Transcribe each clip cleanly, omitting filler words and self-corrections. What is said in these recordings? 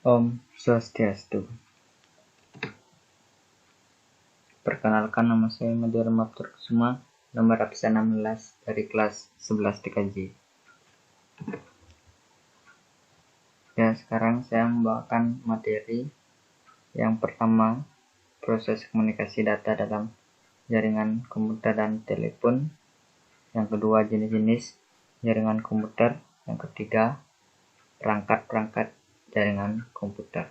Om Swastiastu. Perkenalkan, nama saya Madya Ramaptur Kusuma, nomor absen 16 dari kelas 11 TKJ. Dan sekarang saya membawakan materi yang pertama, proses komunikasi data dalam jaringan komputer dan telepon. Yang kedua, jenis-jenis jaringan komputer. Yang ketiga, perangkat-perangkat jaringan komputer.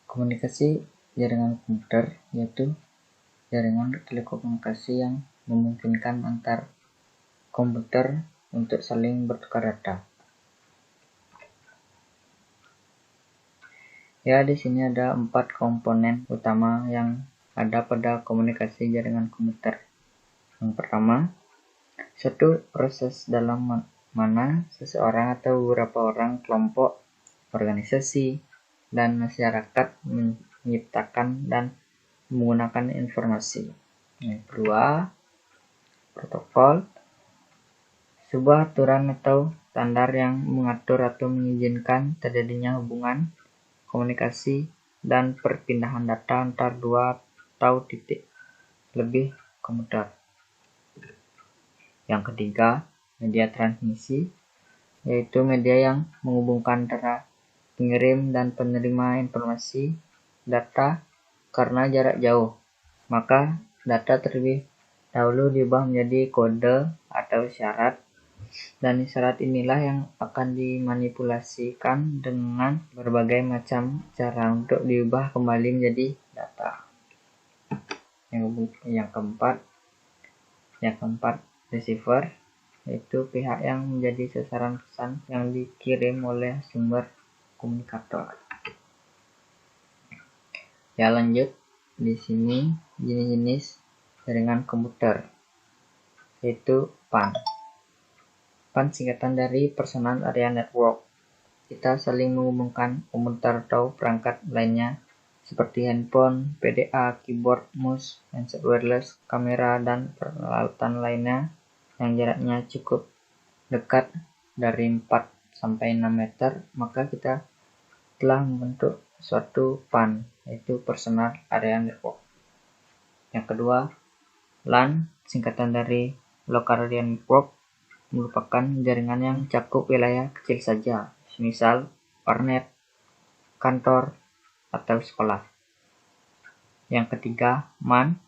Komunikasi jaringan komputer yaitu jaringan telekomunikasi yang memungkinkan antar komputer untuk saling bertukar data. Ya, di sini ada 4 komponen utama yang ada pada komunikasi jaringan komputer. Yang pertama, satu proses dalam mana seseorang atau beberapa orang, kelompok, organisasi, dan masyarakat menciptakan dan menggunakan informasi. Yang kedua, protokol, sebuah aturan atau standar yang mengatur atau mengizinkan terjadinya hubungan, komunikasi, dan perpindahan data antar dua atau lebih komputer. Yang ketiga, media transmisi, yaitu media yang menghubungkan antara pengirim dan penerima informasi data karena jarak jauh. Maka data terlebih dahulu diubah menjadi kode atau isyarat, dan isyarat inilah yang akan dimanipulasikan dengan berbagai macam cara untuk diubah kembali menjadi data. Yang keempat, receiver, yaitu pihak yang menjadi sasaran pesan yang dikirim oleh sumber komunikator. Ya, lanjut. Di sini jenis-jenis jaringan komputer, yaitu PAN. PAN singkatan dari Personal Area Network. Kita saling menghubungkan komputer atau perangkat lainnya seperti handphone, PDA, keyboard, mouse, handset wireless, kamera, dan peralatan lainnya yang jaraknya cukup dekat dari 4-6 meter, maka kita telah membentuk suatu PAN, yaitu Personal Area Network. Yang kedua, LAN singkatan dari Local Area Network, merupakan jaringan yang mencakup wilayah kecil saja, misal warnet, kantor, atau sekolah. Yang ketiga, MAN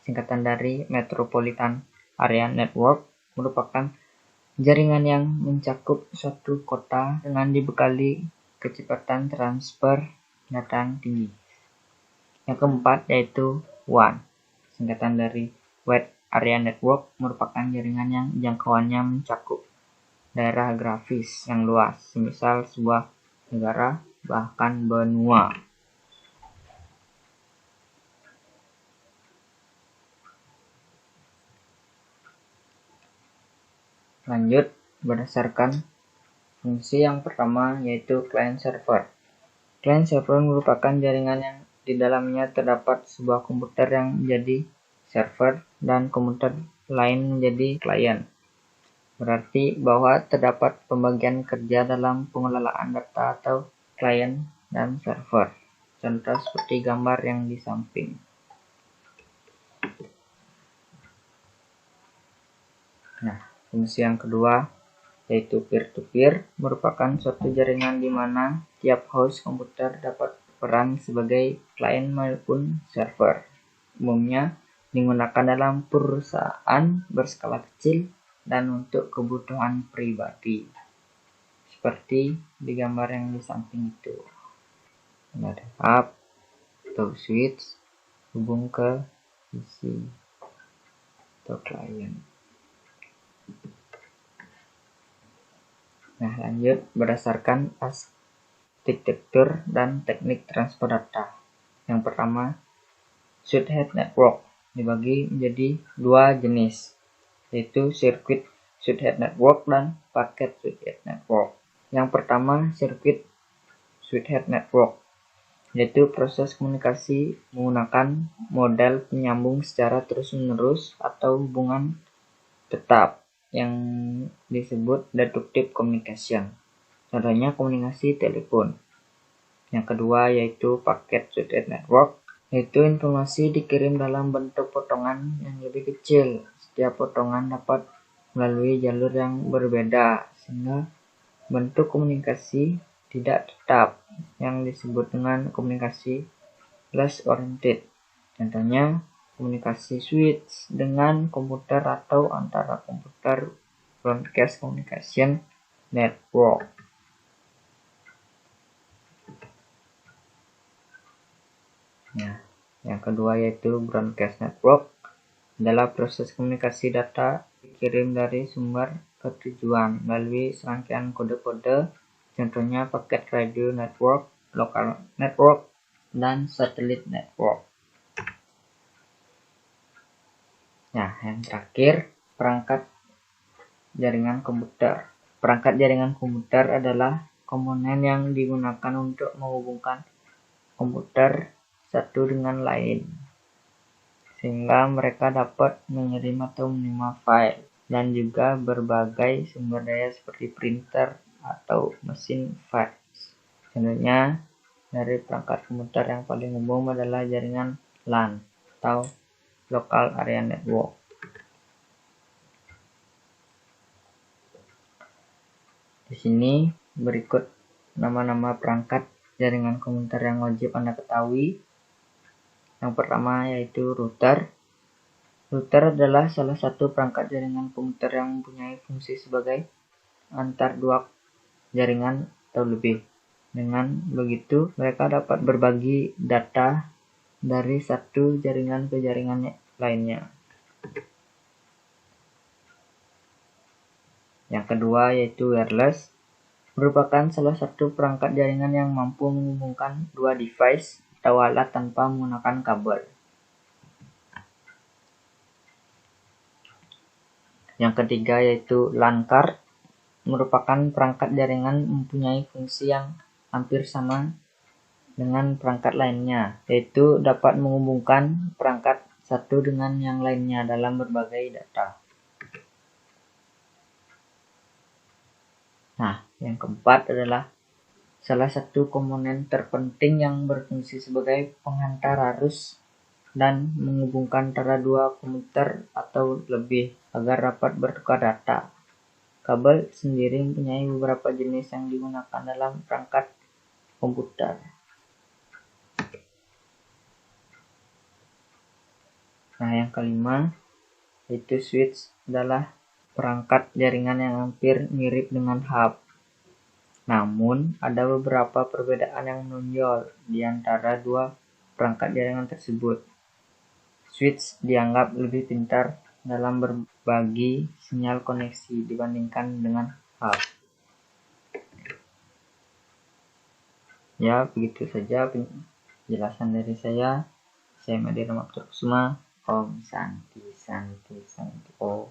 singkatan dari Metropolitan Area Network, merupakan jaringan yang mencakup suatu kota dengan dibekali kecepatan transfer data tinggi. Yang keempat, yaitu WAN singkatan dari Wide Area Network, merupakan jaringan yang jangkauannya mencakup daerah geografis yang luas, semisal sebuah negara, bahkan benua. Lanjut, berdasarkan fungsi yang pertama, yaitu client server. Client server merupakan jaringan yang di dalamnya terdapat sebuah komputer yang menjadi server dan komputer lain menjadi klien. Berarti bahwa terdapat pembagian kerja dalam pengelolaan data atau klien dan server. Contoh seperti gambar yang di samping. Nah, fungsi yang kedua, yaitu peer-to-peer, merupakan suatu jaringan di mana tiap host komputer dapat berperan sebagai klien maupun server. Umumnya digunakan dalam perusahaan berskala kecil dan untuk kebutuhan pribadi, seperti di gambar yang di samping itu. Ada hub atau switch hubung ke PC atau klien. Nah, lanjut, berdasarkan arsitektur dan teknik transfer data. Yang pertama, Switched Network dibagi menjadi dua jenis, yaitu Circuit Switched Network dan Packet Switched Network. Yang pertama, Circuit Switched Network, yaitu proses komunikasi menggunakan model penyambung secara terus-menerus atau hubungan tetap yang disebut deduktif communication. Contohnya komunikasi telepon. Yang kedua yaitu packet switched network, yaitu informasi dikirim dalam bentuk potongan yang lebih kecil. Setiap potongan dapat melalui jalur yang berbeda sehingga bentuk komunikasi tidak tetap yang disebut dengan komunikasi flash oriented. Contohnya komunikasi switch dengan komputer atau antara komputer, broadcast communication network. Nah, yang kedua yaitu broadcast network adalah proses komunikasi data dikirim dari sumber ke tujuan melalui serangkaian kode-kode, contohnya paket radio network, local network, dan satellite network. Nah, yang terakhir, perangkat jaringan komputer. Perangkat jaringan komputer adalah komponen yang digunakan untuk menghubungkan komputer satu dengan lain, sehingga mereka dapat mengirim atau menerima file, dan juga berbagai sumber daya seperti printer atau mesin fax. Contohnya, dari perangkat komputer yang paling umum adalah jaringan LAN atau Local Area Network. Di sini berikut nama-nama perangkat jaringan komputer yang wajib Anda ketahui. Yang pertama yaitu router. Router adalah salah satu perangkat jaringan komputer yang mempunyai fungsi sebagai antar dua jaringan atau lebih. Dengan begitu, mereka dapat berbagi data dari satu jaringan ke jaringan lainnya. Yang kedua yaitu wireless, merupakan salah satu perangkat jaringan yang mampu menghubungkan dua device atau alat tanpa menggunakan kabel. Yang ketiga yaitu LAN card, merupakan perangkat jaringan mempunyai fungsi yang hampir sama dengan perangkat lainnya, yaitu dapat menghubungkan perangkat satu dengan yang lainnya dalam berbagai data. Nah, yang keempat adalah salah satu komponen terpenting yang berfungsi sebagai penghantar arus dan menghubungkan antara dua komputer atau lebih agar dapat bertukar data. Kabel sendiri mempunyai beberapa jenis yang digunakan dalam perangkat komputer. Nah, yang kelima yaitu switch adalah perangkat jaringan yang hampir mirip dengan hub. Namun, ada beberapa perbedaan yang menonjol di antara dua perangkat jaringan tersebut. Switch dianggap lebih pintar dalam berbagi sinyal koneksi dibandingkan dengan hub. Ya, begitu saja penjelasan dari saya. Saya Madi Ramaktur Kusuma. Om Santi Santi Santi Om.